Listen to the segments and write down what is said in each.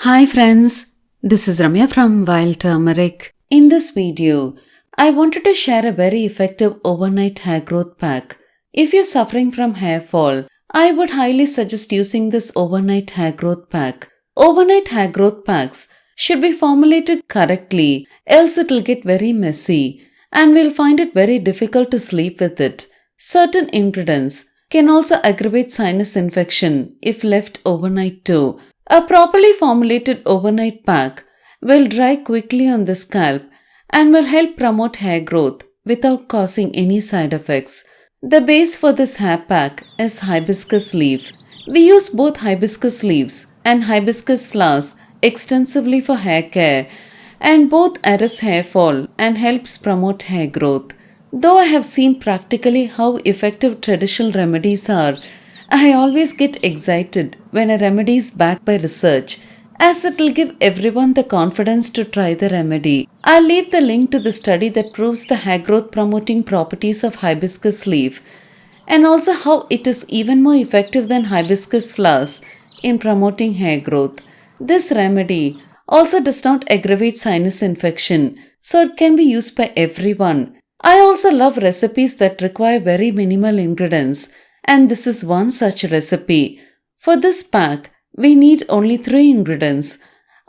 Hi friends, this is Ramya from Wild Turmeric. In this video, I wanted to share a very effective overnight hair growth pack. If you're suffering from hair fall, I would highly suggest using this overnight hair growth pack. Overnight hair growth packs should be formulated correctly, else it'll get very messy and we'll find it very difficult to sleep with it. Certain ingredients can also aggravate sinus infection if left overnight too. A properly formulated overnight pack will dry quickly on the scalp and will help promote hair growth without causing any side effects. The base for this hair pack is hibiscus leaf. We use both hibiscus leaves and hibiscus flowers extensively for hair care, and both arrest hair fall and helps promote hair growth. Though I have seen practically how effective traditional remedies are, I always get excited when a remedy is backed by research, as it will give everyone the confidence to try the remedy. I'll leave the link to the study that proves the hair growth promoting properties of hibiscus leaf and also how it is even more effective than hibiscus flowers in promoting hair growth. This remedy also does not aggravate sinus infection, so it can be used by everyone. I also love recipes that require very minimal ingredients, and this is one such recipe. For this pack, we need only 3 ingredients.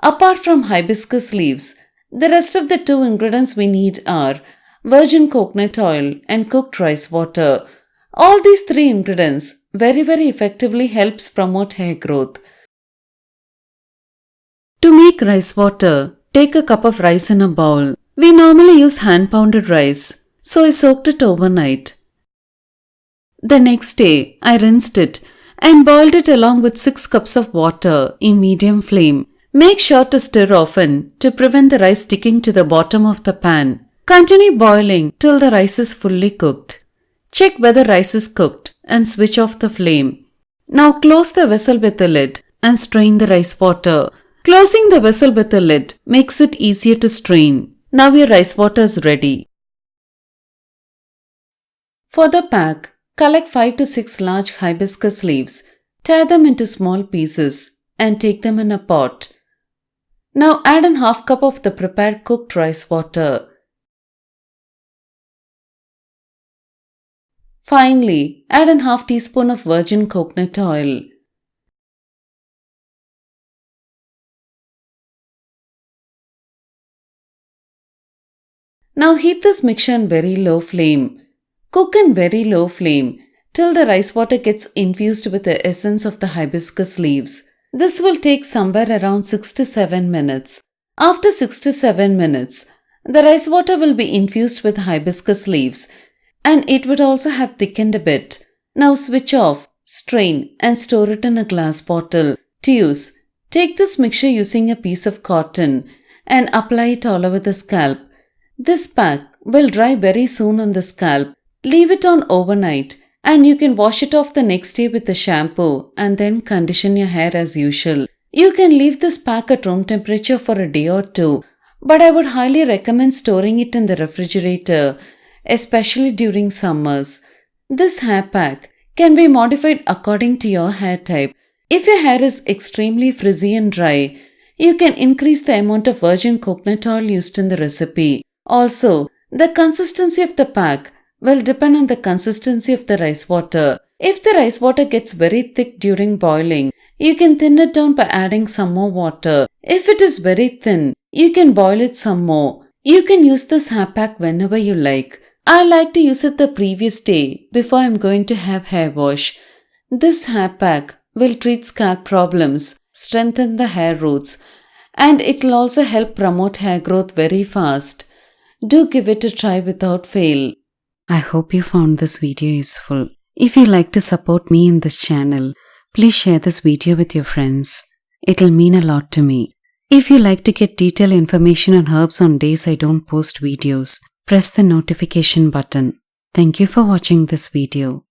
Apart from hibiscus leaves, the rest of the 2 ingredients we need are virgin coconut oil and cooked rice water. All these 3 ingredients very effectively helps promote hair growth. To make rice water, take a cup of rice in a bowl. We normally use hand-pounded rice, so I soaked it overnight. The next day, I rinsed it and boiled it along with 6 cups of water in medium flame. Make sure to stir often to prevent the rice sticking to the bottom of the pan. Continue boiling till the rice is fully cooked. Check whether rice is cooked and switch off the flame. Now close the vessel with the lid and strain the rice water. Closing the vessel with the lid makes it easier to strain. Now your rice water is ready. For the pack, collect 5 to 6 large hibiscus leaves, tear them into small pieces and take them in a pot. Now add an half cup of the prepared cooked rice water. Finally, add an half teaspoon of virgin coconut oil. Now heat this mixture on very low flame. Cook in very low flame till the rice water gets infused with the essence of the hibiscus leaves. This will take somewhere around 6 to 7 minutes. After 6 to 7 minutes, the rice water will be infused with hibiscus leaves and it would also have thickened a bit. Now switch off, strain and store it in a glass bottle. To use, take this mixture using a piece of cotton and apply it all over the scalp. This pack will dry very soon on the scalp. Leave it on overnight and you can wash it off the next day with a shampoo and then condition your hair as usual. You can leave this pack at room temperature for a day or 2, but I would highly recommend storing it in the refrigerator, especially during summers. This hair pack can be modified according to your hair type. If your hair is extremely frizzy and dry, you can increase the amount of virgin coconut oil used in the recipe. Also, the consistency of the pack will depend on the consistency of the rice water. If the rice water gets very thick during boiling, you can thin it down by adding some more water. If it is very thin, you can boil it some more. You can use this hair pack whenever you like. I like to use it the previous day before I'm going to have hair wash. This hair pack will treat scalp problems, strengthen the hair roots, and it will also help promote hair growth very fast. Do give it a try without fail. I hope you found this video useful. If you like to support me in this channel, please share this video with your friends. It'll mean a lot to me. If you like to get detailed information on herbs on days I don't post videos, press the notification button. Thank you for watching this video.